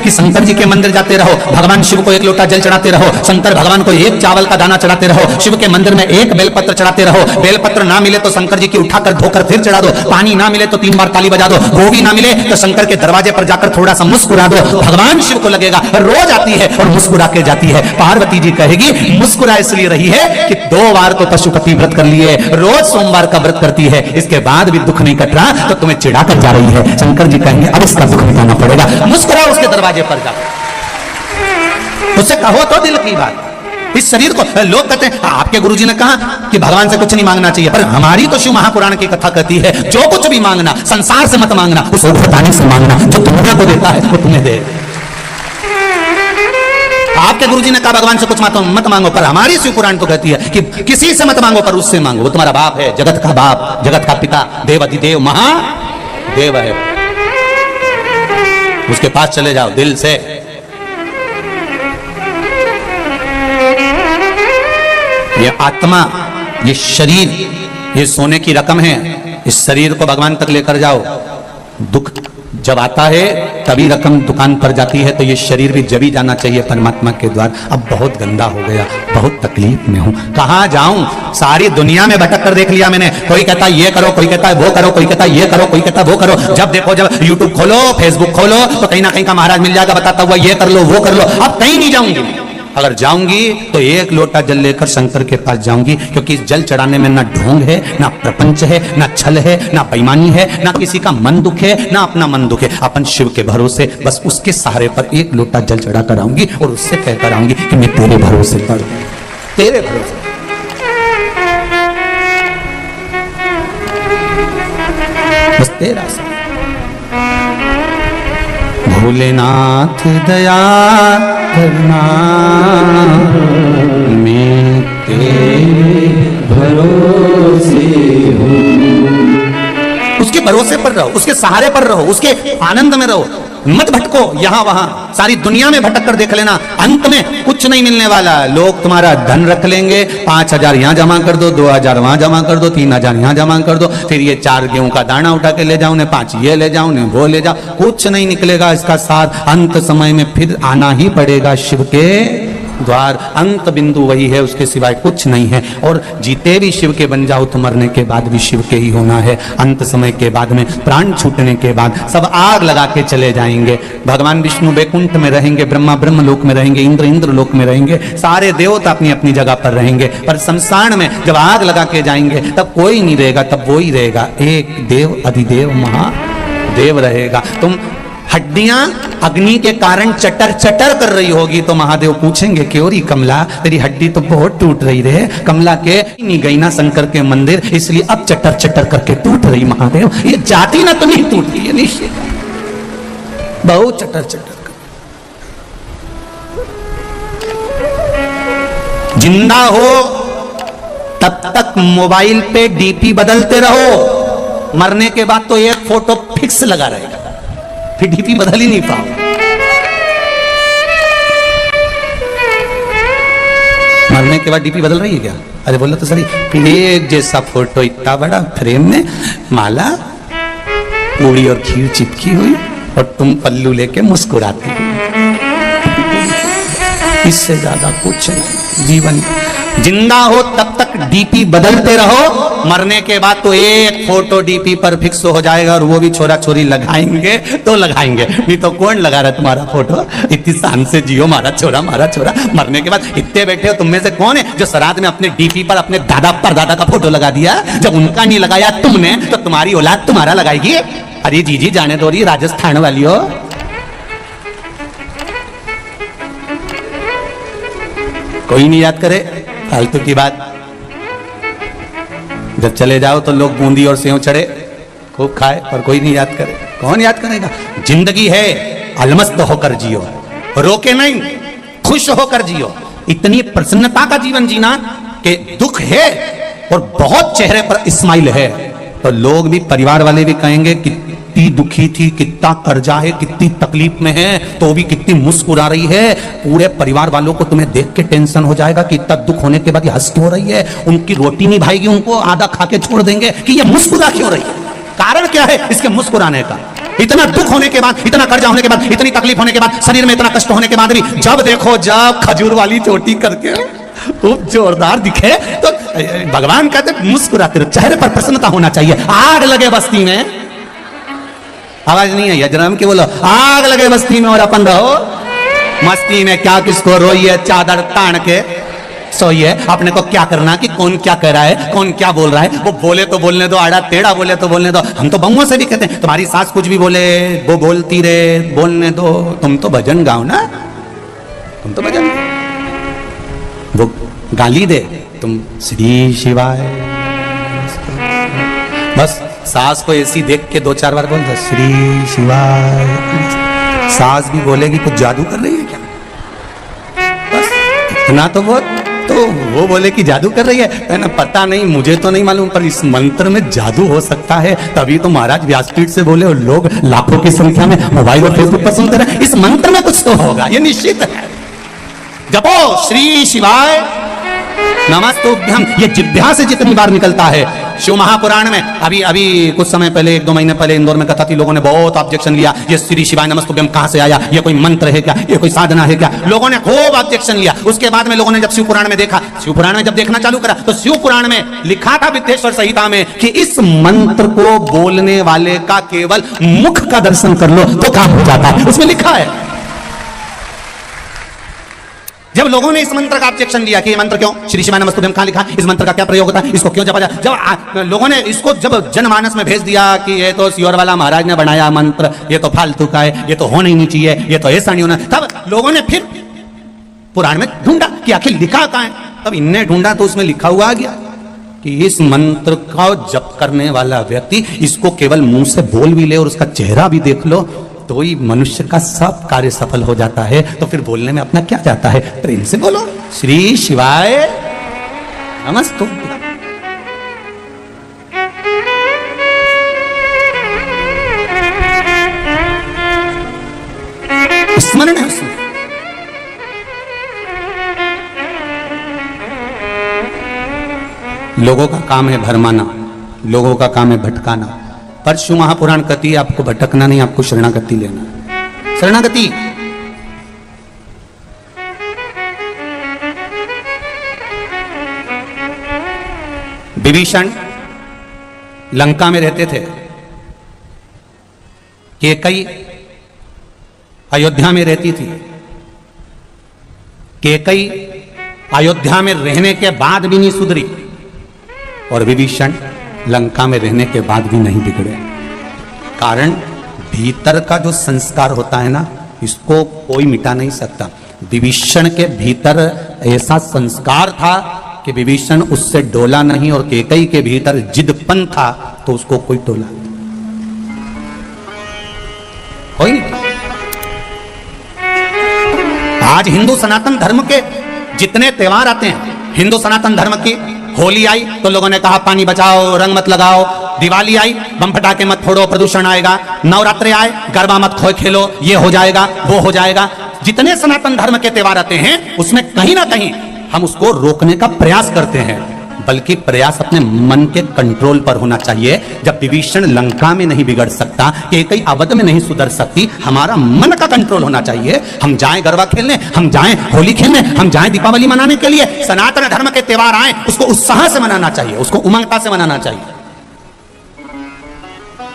कि शंकर जी के मंदिर जाते रहो, भगवान शिव को एक लोटा जल चढ़ाते रहो, शंकर भगवान को एक चावल का दाना चढ़ाते रहो, शिव के मंदिर में एक बेलपत्र चढ़ाते रहो, बेलपत्र ना मिले तो शंकर जी की उठाकर धोकर फिर चढ़ा दो, पानी ना मिले तो 3 बार ताली बजा दो, वो भी ना मिले तो शंकर के दरवाजे पर जाकर थोड़ा सा मुस्कुरा दो। भगवान शिव को लगेगा रोज आती है और मुस्कुरा के जाती है। पार्वती जी कहेगी मुस्कुरा इसलिए रही है कि 2 बार तो पशुपति व्रत कर लिए, रोज सोमवार का व्रत करती है, इसके बाद भी दुख नहीं कट रहा तो तुम्हें चिढ़ा कर जा रही है। शंकर जी कहेंगे अब इसका दुख मिटाना पड़ेगा, मुस्कुराओ उसके दरवाजे पर जाओ, उससे कहो तो दिल की बात। इस शरीर को लोग कहते हैं आपके गुरुजी ने कहा कि भगवान से कुछ नहीं मांगना चाहिए, पर हमारी तो शिव महापुराण की कथा कहती है जो कुछ भी मांगना संसार से मत मांगना, उस बताने से मांगना, जो दुनिया को देता है वो तुम्हें दे। आपके गुरुजी ने कहा भगवान से कुछ मत मांगो, पर हमारी शिव पुराण तो कहती है कि किसी से मत मांगो पर उससे मांगो, वो तुम्हारा बाप है, जगत का बाप, जगत का पिता, देव अधिदेव महादेव है, उसके पास चले जाओ दिल से। ये आत्मा, ये शरीर, ये सोने की रकम है, इस शरीर को भगवान तक लेकर जाओ। दुख जब आता है तभी रकम दुकान पर जाती है, तो ये शरीर भी जब ही जाना चाहिए परमात्मा के द्वार। अब बहुत गंदा हो गया, बहुत तकलीफ में हूं, कहां जाऊं, सारी दुनिया में भटक कर देख लिया मैंने, कोई कहता है ये करो, कोई कहता है वो करो, कोई कहता है ये करो, कोई कहता है वो करो। जब देखो, जब यूट्यूब खोलो, फेसबुक खोलो, तो कहीं ना कहीं का महाराज मिल जाएगा बताता हुआ ये कर लो वो कर लो। अब कहीं नहीं जाऊंगी, अगर जाऊंगी तो 1 लोटा जल लेकर शंकर के पास जाऊंगी, क्योंकि इस जल चढ़ाने में ना ढोंग है, ना प्रपंच है, ना छल है, ना बेईमानी है, ना किसी का मन दुख है, ना अपना मन दुख है। अपन शिव के भरोसे बस उसके सहारे पर 1 लोटा जल चढ़ा कर आऊंगी और उससे कहकर आऊंगी कि मैं तेरे भरोसे पर, तेरे भरोसे। बस तेरा सा भोलेनाथ दया करना, मैं तेरे भरोसे हूँ। उसके भरोसे पर रहो, उसके सहारे पर रहो, उसके आनंद में रहो, मत भटको यहां वहां, सारी दुनिया में भटक कर देख लेना, अंत में कुछ नहीं मिलने वाला। लोग तुम्हारा धन रख लेंगे, 5000 यहां जमा कर दो, 2000 वहां जमा कर दो, 3000 यहां जमा कर दो, फिर ये 4 गेहूं का दाना उठा के ले जाओ, ने 5 ये ले जाओ, ने वो ले जाओ, कुछ नहीं निकलेगा इसका साथ। अंत समय में फिर आना ही पड़ेगा शिव के द्वार, अंत बिंदु वही है, उसके सिवाय कुछ नहीं है। और जीते भी शिव के बन जाओ तो मरने के बाद भी शिव के ही होना है। अंत समय के बाद में, प्राण छूटने के बाद सब आग लगा के चले जाएंगे। भगवान विष्णु वैकुंठ में रहेंगे, ब्रह्मा ब्रह्म लोक में रहेंगे, इंद्र इंद्र लोक में रहेंगे, सारे देवता अपनी अपनी जगह पर रहेंगे। पर शमशान में जब आग लगा के जाएंगे तब कोई नहीं रहेगा, तब वो ही रहेगा, एक देव अधिदेव महादेव रहेगा। तुम हड्डियां अग्नि के कारण चटर चटर कर रही होगी तो महादेव पूछेंगे क्यों री कमला, तेरी हड्डी तो बहुत टूट रही रहे। कमला के नहीं गई ना शंकर के मंदिर, इसलिए अब चटर चटर करके टूट रही। महादेव ये जाती ना तो नहीं टूटती, ये निश्चित बहुत चटर चटर कर। जिंदा हो तब तक मोबाइल पे डीपी बदलते रहो, मरने के बाद तो एक फोटो फिक्स लगा रहेगा, फिर डीपी बदल ही नहीं पाओ। मरने के बाद डीपी बदल रही है क्या? अरे बोला तो सही, एक जैसा फोटो, इतना बड़ा फ्रेम में, माला पूड़ी और खीर चिपकी हुई और तुम पल्लू लेके मुस्कुराती, इससे ज्यादा कुछ नहीं जीवन। जिंदा हो तब तक डीपी बदलते रहो, मरने के बाद तो एक फोटो डीपी पर फिक्स हो जाएगा, और वो भी छोरा छोरी लगाएंगे तो लगाएंगे, नहीं तो कौन लगा रहा तुम्हारा फोटो। इतनी शान से जियो मारा छोरा, मारा छोरा। मरने के बाद इतने बैठे हो, तुम में से कौन है जो श्राद्ध में अपने डीपी पर अपने दादा परदादा का फोटो लगा दिया? जब उनका नहीं लगाया तुमने तो तुम्हारी औलाद तुम्हारा लगाएगी। अरे जीजी जाने दो, रही राजस्थान वाली हो, कोई नहीं याद करे, फालतू की बात। जब चले जाओ तो लोग बूंदी और सेव चढ़े खूब खाए, और कोई नहीं याद करे। कौन याद करेगा? जिंदगी है, अलमस्त होकर जियो, रोके नहीं, खुश होकर जियो। इतनी प्रसन्नता का जीवन जीना कि दुख है और बहुत चेहरे पर स्माइल है, तो लोग भी, परिवार वाले भी कहेंगे कितनी दुखी थी, कितना कर्जा है, कितनी तकलीफ में है, तो भी कितनी मुस्कुरा रही है। पूरे परिवार वालों को तुम्हें देख के टेंशन हो जाएगा कि इतना दुख होने के बाद ये हंस क्यों हो रही है, उनकी रोटी नहीं भाएगी, उनको आधा खा के छोड़ देंगे कि ये मुस्कुरा क्यों रही है। कारण क्या है इसके मुस्कुराने का? इतना दुख होने के बाद, इतना कर्जा होने के बाद, इतनी तकलीफ होने के बाद, शरीर में इतना कष्ट होने के बाद भी जब देखो जब खजूर वाली चोटी करके खूब जोरदार दिखे तो भगवान कहते मुस्कुराते रहो, चेहरे पर प्रसन्नता होना चाहिए। आग लगे बस्ती में, आवाज नहीं है यजराम की, बोलो आग लगे बस्ती में और अपन रहो मस्ती में। क्या किसको रोइए, चादर तान के सोइए। अपने को क्या करना कि कौन क्या कह रहा है, कौन क्या बोल रहा है, वो बोले तो बोलने दो, आड़ा टेढ़ा बोले तो बोलने दो। हम तो बहुओं से भी कहते हैं तुम्हारी सास कुछ भी बोले वो बोलती रहे, बोलने दो, तुम तो भजन गाओ ना, तुम तो भजन, वो गाली दे तुम श्री शिवाय। बस सास को ऐसी देख के 2-4 बार बोल दो श्री शिवाय। सास भी बोलेगी कुछ जादू कर रही है क्या, बस इतना तो वो बोले कि जादू कर रही है ना, पता नहीं, मुझे तो नहीं मालूम, पर इस मंत्र में जादू हो सकता है। तभी तो महाराज व्यासपीठ से बोले और लोग लाखों की संख्या में मोबाइल और फेसबुक पर सुनते रहे। इस मंत्र में कुछ तो होगा, ये निश्चित है। जपो श्री शिवाय नमस्तुभ्यम, ये जिह्वा से जितनी बार निकलता है। शिव महापुराण में अभी कुछ समय पहले, 1-2 महीने पहले इंदौर में कथा थी, लोगों ने बहुत ऑब्जेक्शन लिया, ये श्री शिवाय नमस्तुभ्यम कहां से आया, ये कोई मंत्र है क्या, ये कोई साधना है क्या, लोगों ने खूब ऑब्जेक्शन लिया। उसके बाद में लोगों ने जब शिव पुराण में देखा, शिव पुराण में जब देखना चालू करा तो शिव पुराण में लिखा था विद्येश्वर संहिता में कि इस मंत्र को बोलने वाले का केवल मुख का दर्शन कर लो तो काम हो जाता है, उसमें लिखा है। जब लोगों ने इस मंत्र का ऑब्जेक्शन लिया कि ये मंत्र क्यों, श्री शिवाय नमस्तुभ्यम कहां लिखा, इस मंत्र का क्या प्रयोग होता है, इसको क्यों जपा जाए, जब लोगों ने इसको जब जनमानस में भेज दिया कि ये तो सियोर वाला महाराज ने बनाया मंत्र, ये तो फालतू का है, ये तो होना ही नहीं चाहिए, ये तो ऐसा नहीं होना, तब लोगों ने फिर पुराण में ढूंढा कि आखिर लिखा कहां है। तब इनने ढूंढा तो उसमें लिखा हुआ आ गया कि इस मंत्र का जप करने वाला व्यक्ति इसको केवल मुंह से बोल भी ले और उसका चेहरा भी देख लो तो ही मनुष्य का सब कार्य सफल हो जाता है। तो फिर बोलने में अपना क्या जाता है, प्रेम से बोलो श्री शिवाय नमस्तुभ्यम। स्मरण है उसमें। लोगों का काम है भरमाना, लोगों का काम है भटकाना, पर शिव महापुराण कहती है आपको भटकना नहीं, आपको शरणागति लेना। शरणागति विभीषण लंका में रहते थे, कैकेयी अयोध्या में रहती थी। कैकेयी अयोध्या में रहने के बाद भी नहीं सुधरी और विभीषण लंका में रहने के बाद भी नहीं बिगड़े। कारण भीतर का जो संस्कार होता है ना, इसको कोई मिटा नहीं सकता। विभीषण के भीतर ऐसा संस्कार था कि विभीषण उससे डोला नहीं, और कैकेयी के भीतर जिदपन था तो उसको कोई टोला कोई नहीं। आज हिंदू सनातन धर्म के जितने त्योहार आते हैं, हिंदू सनातन धर्म की होली आई तो लोगों ने कहा पानी बचाओ, रंग मत लगाओ। दिवाली आई बम फटाके मत फोड़ो, प्रदूषण आएगा। नवरात्रि आए गरबा मत खेलो, ये हो जाएगा वो हो जाएगा। जितने सनातन धर्म के त्योहार आते हैं उसमें कहीं ना कहीं हम उसको रोकने का प्रयास करते हैं, बल्कि प्रयास अपने मन के कंट्रोल पर होना चाहिए। जब विभीषण लंका में नहीं बिगड़ सकता, कैकेयी अवध में नहीं सुधर सकती, हमारा मन का कंट्रोल होना चाहिए। हम जाएं गरबा खेलने, हम जाएं होली खेलने, हम जाएं दीपावली मनाने के लिए। सनातन धर्म के त्योहार आए उसको उत्साह से मनाना चाहिए, उसको उमंगता से मनाना चाहिए,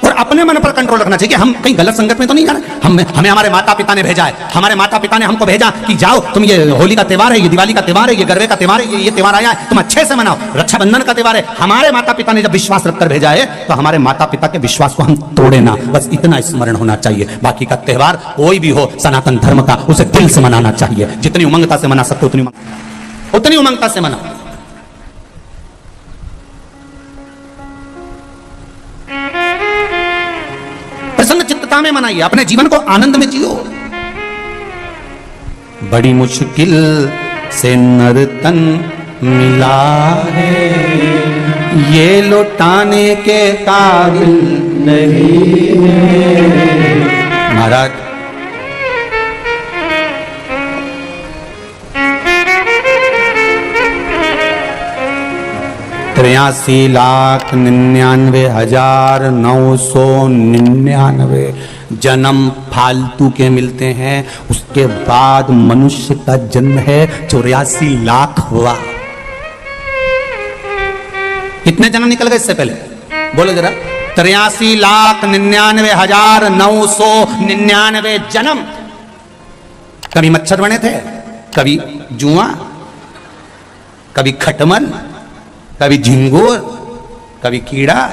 और अपने मन पर कंट्रोल रखना चाहिए कि हम कहीं गलत संगत में तो नहीं जा रहे। हमें हमारे माता पिता ने भेजा है, हमारे माता पिता ने हमको भेजा कि जाओ तुम, ये होली का त्योहार है, ये दिवाली का त्योहार है, ये गरबे का त्योहार है, ये त्योहार आया है, तुम अच्छे से मनाओ। रक्षाबंधन का त्योहार है, हमारे माता पिता ने जब विश्वास रखकर भेजा है तो हमारे माता पिता के विश्वास को हम तोड़े ना, बस इतना स्मरण होना चाहिए। बाकी का त्योहार कोई भी हो सनातन धर्म का, उसे दिल से मनाना चाहिए। जितनी उमंगता से मना सकते उतनी उमंगता से मनाओ। प्रसन्न चित्तता में मनाइए, अपने जीवन को आनंद में जियो। बड़ी मुश्किल से नर्तन मिला है, ये लौटाने के काबिल नहीं है। महाराज 83,99,999 जन्म फालतू के मिलते हैं। उसके बाद मनुष्य का जन्म है 84 लाख हुआ। कितने जन्म निकल गए इससे पहले बोलो जरा? 83,99,999 जन्म। कभी मच्छर बने थे, कभी जुआ, कभी खटमल, कभी झिंगुर, कभी कीड़ा,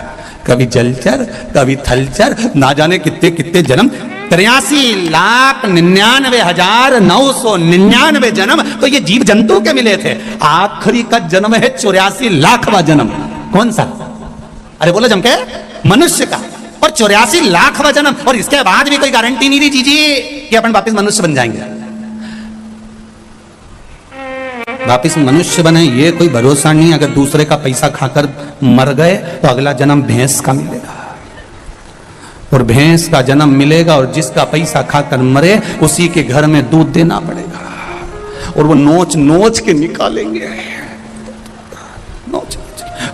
कभी जलचर, कभी थलचर, ना जाने कितने कितने जन्म। 83,99,999 जन्म तो ये जीव जंतु के मिले थे। आखिरी का जन्म है 84 लाखवां जन्म। कौन सा? अरे बोलो जम के, मनुष्य का। और 84 लाखवां जन्म, और इसके बाद भी कोई गारंटी नहीं दी जीजी कि अपन वापिस मनुष्य बन जाएंगे। वापिस मनुष्य बने ये कोई भरोसा नहीं। अगर दूसरे का पैसा खाकर मर गए तो अगला जन्म भैंस का मिलेगा, और भैंस का जन्म मिलेगा, और जिसका पैसा खाकर मरे उसी के घर में दूध देना पड़ेगा, और वो नोच नोच के निकालेंगे। नोच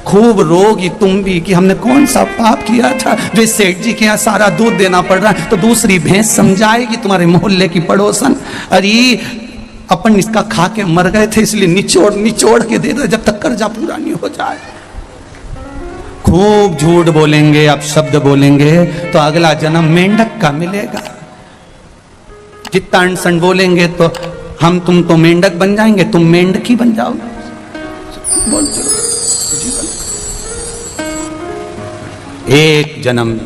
खूब रोगी तुम भी कि हमने कौन सा पाप किया था जो इस सेठ जी के यहाँ सारा दूध देना पड़ रहा है। तो दूसरी भैंस समझाएगी तुम्हारे मोहल्ले की पड़ोसन, अरे अपन इसका खा के मर गए थे इसलिए निचोड़ निचोड़ के दे दो जब तक कर्जा पूरा नहीं हो जाए। खूब झूठ बोलेंगे, अपशब्द बोलेंगे तो अगला जन्म मेंढक का मिलेगा। जितना अनसन बोलेंगे तो हम तुम तो मेंढक बन जाएंगे, तुम मेंढकी बन जाओगे। बोलते रहो। एक जन्म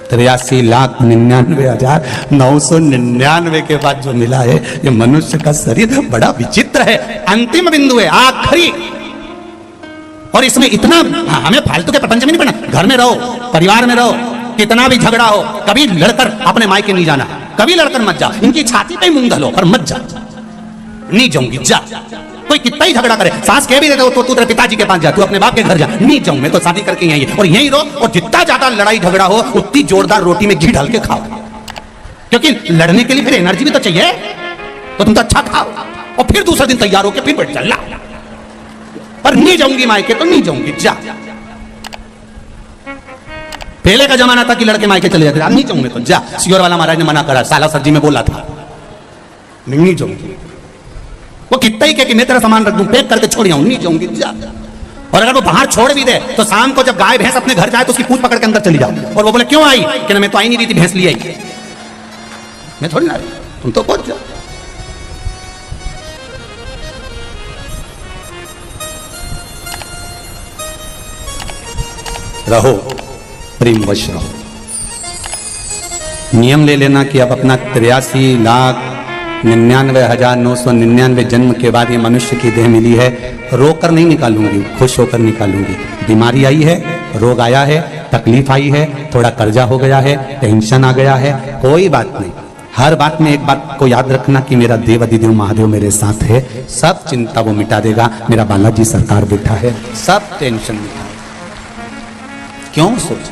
83,99,999 के बाद जो मिला है ये मनुष्य का शरीर बड़ा विचित्र है। अंतिम बिंदु है, आखिरी। और इसमें इतना हमें फालतू के प्रपंच में नहीं पड़ना। घर में रहो, परिवार में रहो, कितना भी झगड़ा हो, कभी लड़कर अपने मायके नहीं जाना, कभी लड़कर मत जा। इनकी छाती पे मूंग धलो पर मत जा। नहीं जाऊंगी जा। कोई कितना ही झगड़ा करे, सास कह भी देते हो तो तू तेरे पिताजी के पास जा, तू अपने बाप के घर जा। नहीं जाऊं मैं तो शादी करके यहीं और यहीं रहो, और जितना ज्यादा लड़ाई झगड़ा हो उतनी जोरदार रोटी में घी डाल के खाओ, क्योंकि लड़ने के लिए फिर एनर्जी भी तो चाहिए। तो तुम तो अच्छा खाओ और फिर दूसरे दिन तैयार होकर फिर बैठ चलना। पर नहीं जाऊंगी मायके तो नहीं जाऊंगी जा। पहले का जमाना था कि लड़के मायके चले जाते, नहीं जाऊंगे तो जा। सियोर वाला महाराज ने मना करा, साला सर जी में बोला था नहीं जाऊंगी। वो कितना ही कहे कि मैं तेरा सामान रख दूं, पैक करके छोड़ आऊं, नहीं जाऊंगी जा। और अगर वो बाहर छोड़ भी दे तो शाम को जब गाय भैंस अपने घर जाए तो उसकी पूंछ पकड़ के अंदर चली जाओ। और वो बोले क्यों आई? कि ना मैं तो आई नहीं रही थी, भैंस ली आई। मैं थोड़ी ना आई, तुम तो पहुंच जाओ। रहो प्रेम वश रहो। नियम ले लेना कि अब अपना 83,99,999 जन्म के बाद ये मनुष्य की देह मिली है, रोकर नहीं निकालूंगी, खुश होकर निकालूंगी। बीमारी आई है, रोग आया है, तकलीफ आई है, थोड़ा कर्जा हो गया है, टेंशन आ गया है, कोई बात नहीं। हर बात में एक बात को याद रखना कि मेरा देव अधिदेव महादेव मेरे साथ है, सब चिंता वो मिटा देगा। मेरा बालाजी सरकार बैठा है, सब टेंशन मिटा। क्यों सोच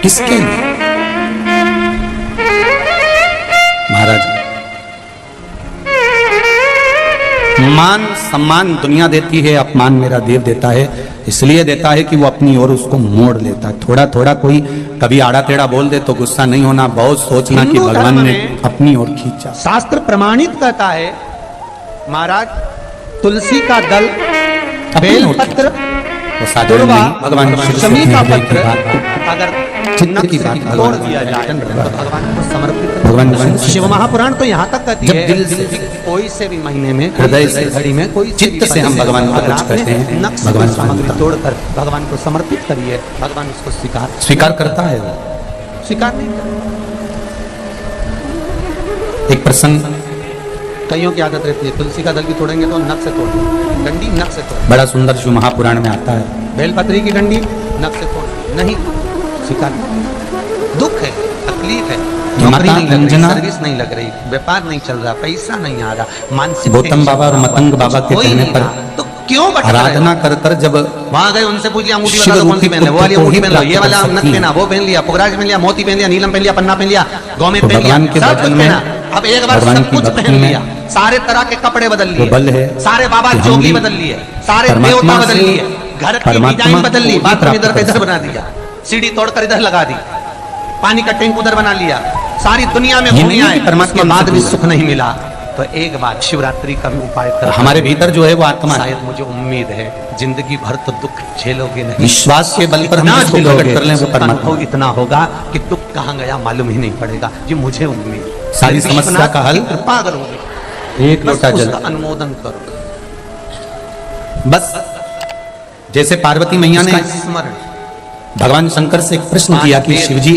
किसके लिए? महाराज मान सम्मान दुनिया देती है, अपमान मेरा देव देता है। इसलिए देता है कि वो अपनी ओर उसको मोड़ लेता है। थोड़ा थोड़ा कोई कभी आड़ा टेढ़ा बोल दे तो गुस्सा नहीं होना, बहुत सोचना कि भगवान ने अपनी ओर खींचा। शास्त्र प्रमाणित कहता है महाराज, तुलसी का दल, बेलपत्र, भगवान शमी का पत्र अगर चिन्ह की बात तोड़ दिया जाए तो भगवान को समर्पित। भगवान शिव महापुराण तो यहाँ तक कहती है दिल से कोई से भी महीने में, हृदय से, घड़ी में, कोई चित्त से हम भगवान को कुछ करते हैं, भगवान सामग्री तोड़कर भगवान को समर्पित करिए, भगवान उसको स्वीकार करता है। स्वीकार नहीं करता। एक प्रसंग, कईयों की आदत रहती है तुलसी का दल भी तोड़ेंगे तो नख से तोड़, डंडी नख से तोड़। बड़ा सुंदर शिव महापुराण में आता है, बेलपत्री की डंडी नख से तोड़, नहीं स्वीकार। दुख है, तकलीफ है, नौकरी नहीं लग रही, सर्विस नहीं लग रही, व्यापार नहीं चल रहा, पैसा नहीं आ रहा, मानसिक। गौतम बाबा और मतंग बाबा के कहने पर तो क्यों आराधना कर कर जब वहां गए उनसे पूछ लिया अंगूठी वाला कौन सी पहन ले, वो वाली अंगूठी पहन लो, ये वाला नथ पहना, वो पहन लिया, पुगराज पहन लिया, मोती पहन लिया, नीलम पहन लिया, पन्ना पहन लिया, गौमेद पहन लिया, सब कुछ पहना। अब एक बार सब कुछ पहन लिया, सारे तरह के कपड़े बदल लिए, सारे बाबा जोगी बदल लिए, सारे देवता बदल लिए, घर की डिजाइन बदल ली, बाथरूम इधर का इधर बना दिया, सीढ़ी तोड़कर इधर लगा दी, पानी का टैंक उधर बना लिया, सारी दुनिया में ये घूमी नहीं आए, कि परमात्मा उसके बाद भी से सुख नहीं मिला। तो एक बार शिवरात्रि का भी उपाय कर, हमारे भीतर जो है वो आत्मा है। शायद मुझे उम्मीद है जिंदगी भर तो दुख झेलोगे नहीं, विश्वास के बल पर हम इतना इसको झेलोगे, प्रकट कर लें वो परमात्मा। अनुभव इतना होगा कि दुख कहाँ गया मालूम ही नहीं पड़ेगा। ये मुझे उम्मीद, सारी समस्या का हल कृपा करोगे, एक लोटा जल, उसका अनुमोदन करो, बस। जैसे पार्वती मैया ने उसका स्मरण। भगवान शंकर से एक प्रश्न किया कि शिव जी,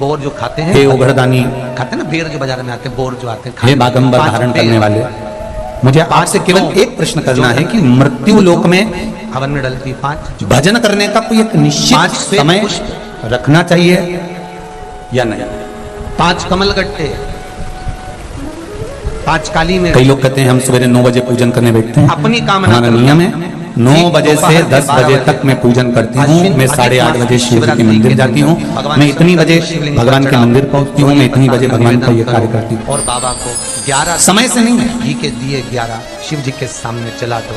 बोर जो खाते हैं, हे ओघड़दानी, खाते हैं ना बेर जो बाजार में आते हैं, बोर जो आते हैं, हे बागंबर धारण करने वाले, मुझे आपसे केवल एक प्रश्न करना है कि मृत्यु लोक में हवन में डलती 5 भजन करने का कोई एक निश्चित समय रखना चाहिए या नहीं? 5 कमल गट्टे, 5 काली में। कई लोग कहते हैं हम सवेरे 9 बजे पूजन करने बैठते हैं। अपनी कामना हमारा नियम है 9 बजे से 10 बजे तक मैं पूजन करती हूँ। मैं 8:30 बजे शिव जी के मंदिर जाती हूँ, मैं इतनी बजे भगवान के मंदिर पहुँचती हूँ, मैं इतनी बजे भगवान का ये कार्य करती हूँ। और बाबा को 11 समय से नहीं है, घी के दिए 11 शिव जी के सामने जला दो।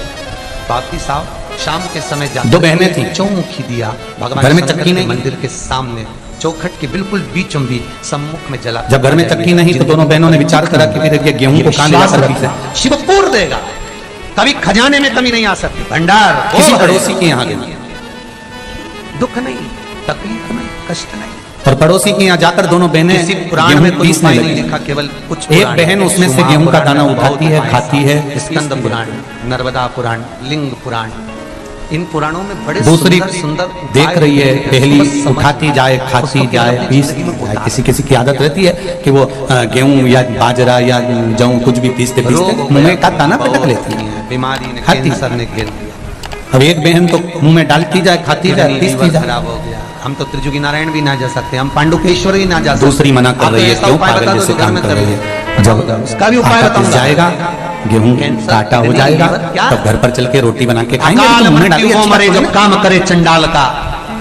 वापिस आओ, शाम के समय जाकर 2 बहनें थी, चौमुखी दिया भगवान घर में शंकर चक्की के नहीं, मंदिर के सामने चौखट के बिल्कुल बीचों बीच सम्मुख में जला। जब घर में चक्की नहीं तो दोनों बहनों ने विचार करा कि फिर ये गेहूं को कहां ले जाकर पीसे। शिव पूर्ण देगा, कभी खजाने में कमी नहीं आ सकती। भंडार किसी पड़ोसी के यहाँ गए, दुख नहीं, तकलीफ नहीं, कष्ट नहीं, और पड़ोसी के यहाँ जाकर दोनों बहनें किसी पुराण गेहूं में कोई पीसने उपाय नहीं लगी। लिखा, केवल कुछ एक पुराण, बहन उसमें से सुमा गेहूं का पुराण, दाना बहुत उठाती है, उपाय, खाती है। स्कंद पुराण, नर्मदा पुराण, लिंग पुराण, इन पुराणों में बड़े दूसरी सुंदर सुंदर देख रही है, पहली बस समझ उठाती जाए, खाती जाए, पीसती जाए। किसी किसी की आदत रहती है कि वो गेहूं या बाजरा या जौ कुछ भी पीसते पीसते मुंह में का दाना पटक लेती है, बीमारी ने, खाती। कैंसर ने घेर लिया, अब एक बहन तो मुंह में डालती जाए, खाती जाए, पीसती जाए। खराब हो गया। हम तो त्रिजुगी नारायण भी ना जा सकते, हम पांडुकेश्वर भी ना जा सकते। दूसरी मना कर आप रही है, ऐसा क्यों उपाय पागल बता दो जैसे जो घर काम में कर कर रही रही है। है। जब उसका भी उपाय आटा पिस बताऊंगा। जाएगा, गेहूं कैंसर, का आटा हो किडनी, जाएगा, लीवर, क्या? तब घर पर चल के रोटी बना के खाएंगे। अकाल तो मुंह में मृत्यु डालिए, हो मरे अच्छा जो काम करे चंडाल का।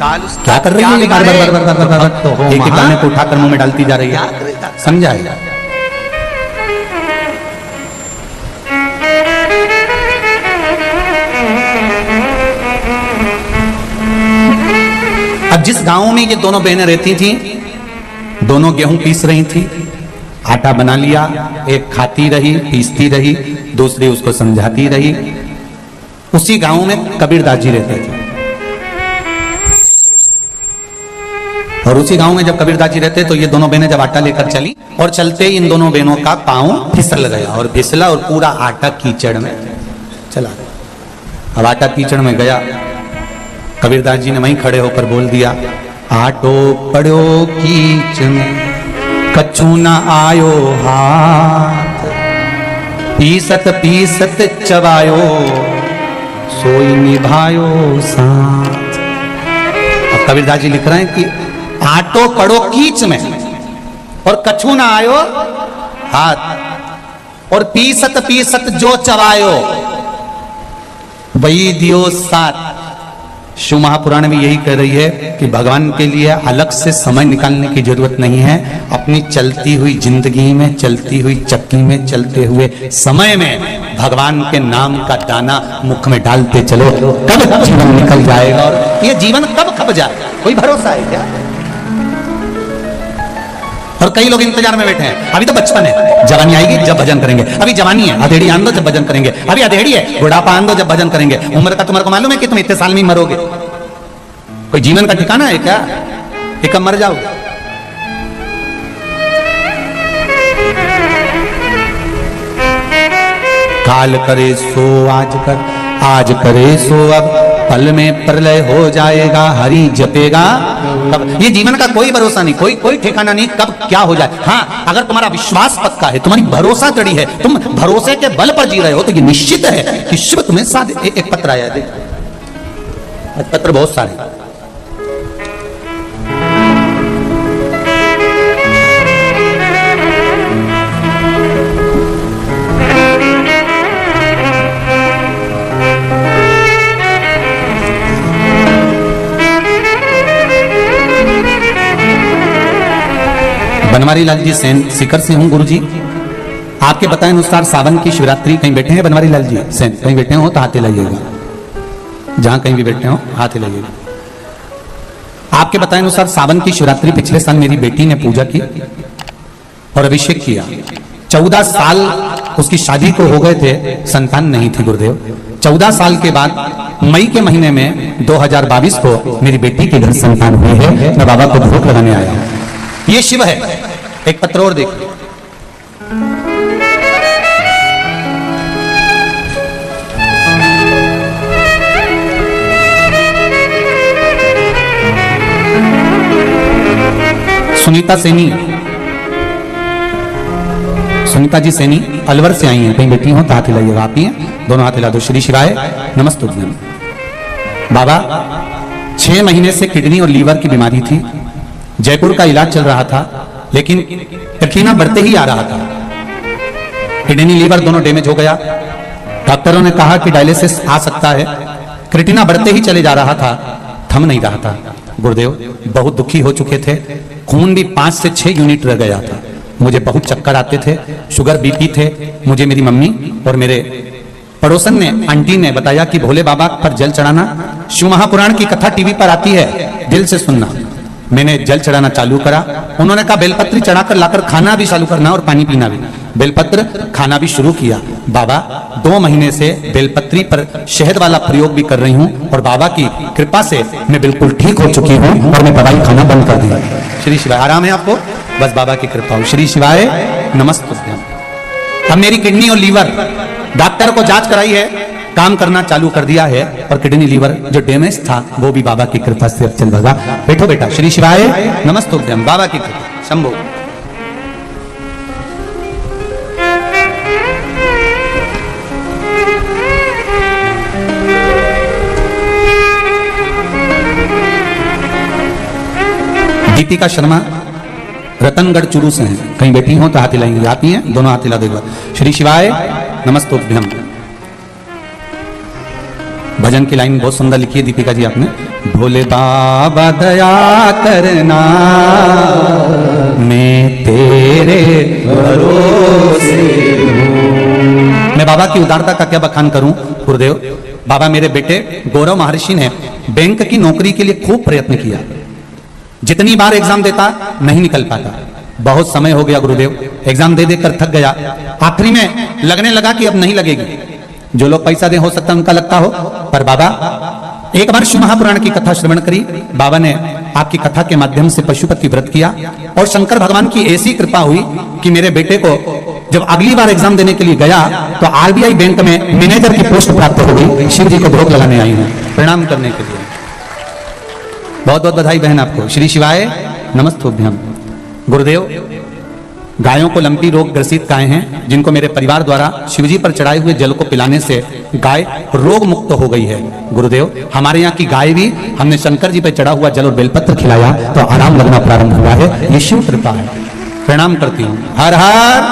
काल उसका क्या कर रही है ये? बार बार बार बार बार बार भक्त हो एक एक महा। दाने को उठाकर मुंह में डालती जा रही क्या है, करेगा? समझाएगा। अब जिस गांव में ये दोनों बहनें रहती थी, दोनों गेहूं पीस रही थी, आटा बना लिया, एक खाती रही, पीसती रही, दूसरी उसको समझाती रही। उसी गांव में कबीरदास जी रहते थे, और उसी गांव में जब कबीरदास जी रहते तो ये दोनों बहनें जब आटा लेकर चली, और चलते ही इन दोनों बहनों का पांव फिसल गया, और फिसला और पूरा आटा कीचड़ में चला गया। अब आटा कीचड़ में गया, कबीरदास जी ने वहीं खड़े होकर बोल दिया, आटो पड़ो कीच में कछु न आयो हाथ, पीसत पीसत चबायो सोई निभायो साथ। अब कबीरदास जी लिख रहे हैं कि आटो पड़ो कीच में और कछु ना आयो हाथ, और पीसत पीसत जो चबायो वही दियो साथ। शिव महापुराण में यही कह रही है कि भगवान के लिए अलग से समय निकालने की जरूरत नहीं है। अपनी चलती हुई जिंदगी में, चलती हुई चक्की में, चलते हुए समय में भगवान के नाम का दाना मुख में डालते चलो, कब जीवन निकल जाएगा और ये जीवन कब खप जाएगा, कोई भरोसा है क्या? और कई लोग इंतजार में बैठे हैं, अभी तो बचपन है, जवानी आएगी जब भजन करेंगे, अभी जवानी है, अधेड़ी आन दो जब भजन करेंगे, अभी अधेड़ी है, बुढ़ापा आन दो जब भजन करेंगे। उम्र का तुम्हारे को मालूम है कि तुम इतने साल में ही मरोगे? कोई जीवन का ठिकाना है क्या कि कब मर जाओगे? काल करे सो आज कर, आज करे सो अब, पल में प्रलय हो जाएगा, हरि जपेगा कब। ये जीवन का कोई भरोसा नहीं, कोई ठिकाना नहीं कब क्या हो जाए। हाँ, अगर तुम्हारा विश्वास पक्का है, तुम्हारी भरोसा जड़ी है, तुम भरोसे के बल पर जी रहे हो, तो ये निश्चित है कि शिव तुम्हें साथ। एक पत्र आया, देख पत्र बहुत सारे। बनवारी लाल जी सेन सीकर से हूँ गुरु जी, आपके बताए अनुसार सावन की शिवरात्रि कहीं बैठे हैं बनवारी लाल जी सेन? कहीं बैठे हो तो हाथ हिलाइएगा, जहां कहीं भी बैठे हो हाथ हिलाइएगा। आपके बताए अनुसार सावन की शिवरात्रि पिछले साल मेरी बेटी ने पूजा की और अभिषेक किया। 14 साल उसकी शादी को हो गए थे, संतान नहीं थी गुरुदेव। 14 साल के बाद मई के महीने में 2022 को मेरी बेटी के घर संतान हुई है। मैं बाबा को भोग लगाने आया हूं। ये शिव है। एक पत्र और देखिए, सुनीता सैनी, सुनीता जी सैनी अलवर से आई हैं। कहीं बेटी हो तो हाथ हिलाइएगा। आप ही हैं, दोनों हाथ हिला दो। श्री शिवाय नमस्तु। बाबा 6 महीने से किडनी और लीवर की बीमारी थी। जयपुर का इलाज चल रहा था, लेकिन कठिना बढ़ते ही आ रहा था। किडनी लीवर दोनों डैमेज हो गया। डॉक्टरों ने कहा कि डायलिसिस आ सकता है। क्रिटिना बढ़ते ही चले जा रहा था, थम नहीं रहा था। गुरुदेव बहुत दुखी हो चुके थे। खून भी 5 से 6 यूनिट रह गया था। मुझे बहुत चक्कर आते थे, शुगर बीपी थे। मुझे मेरी मम्मी और मेरे पड़ोसन ने, आंटी ने बताया कि भोले बाबा पर जल चढ़ाना। शिव महापुराण की कथा टीवी पर आती है, दिल से सुनना। मैंने जल चढ़ाना चालू करा। उन्होंने कहा बेलपत्री चढ़ाकर लाकर खाना भी चालू करना और पानी पीना भी। बेलपत्र खाना भी शुरू किया। बाबा 2 महीने से बेलपत्री पर शहद वाला प्रयोग भी कर रही हूँ और बाबा की कृपा से मैं बिल्कुल ठीक हो चुकी हूँ और मैं दवाई खाना बंद कर दिया। श्री शिवाय। आराम है आपको? बस बाबा की कृपा हो। श्री शिवाय नमस्ते। अब मेरी किडनी और लीवर डॉक्टर को जांच कराई है, काम करना चालू कर दिया है और किडनी लीवर जो डैमेज था वो भी बाबा की कृपा से अब चल रहा। बैठो बेटा। श्री शिवाय नमस्ते। बाबा की कृपा। शंभो। दीपिका शर्मा रतनगढ़ चुरू से हैं। कहीं बैठी हो तो हाथ हिलाएंगे। आती हैं, दोनों हाथ हिला देगा। श्री शिवाय नमस्तोभ्यम। भजन की लाइन बहुत सुंदर लिखी है दीपिका जी आपने। भोले बाबा दया करना, मैं तेरे भरोसे हूं। मैं बाबा की उदारता का क्या बखान करूं गुरुदेव। बाबा मेरे बेटे गौरव महर्षि ने बैंक की नौकरी के लिए खूब प्रयत्न किया। जितनी बार एग्जाम देता नहीं निकल पाता। बहुत समय हो गया गुरुदेव, एग्जाम दे देकर थक गया। आखिरी में लगने लगा कि अब नहीं लगेगी। जो लोग पैसा दे हो सकता है उनका लगता हो, पर बाबा एक बार शिव महापुराण की कथा श्रवण करी। बाबा ने आपकी कथा के माध्यम से पशुपति व्रत किया और शंकर भगवान की ऐसी कृपा हुई कि मेरे बेटे को जब अगली बार एग्जाम देने के लिए गया तो आरबीआई बैंक में मैनेजर की पोस्ट प्राप्त हो गई। शिव जी को भोग लगाने आई हूँ प्रणाम करने के लिए। बहुत बहुत बधाई बहन आपको। श्री शिवाय नमस्तोभ्यम। गुरुदेव गायों को लंपी रोग ग्रसित गाय हैं, जिनको मेरे परिवार द्वारा शिवजी पर चढ़ाए हुए जल को पिलाने से गाय रोग मुक्त हो गई है। गुरुदेव हमारे यहाँ की गाय भी हमने शंकर जी पर चढ़ा हुआ जल और बेलपत्र खिलाया तो आराम लगना प्रारंभ हुआ है। ये शिव कृपा है। प्रणाम करती हूँ। हर हर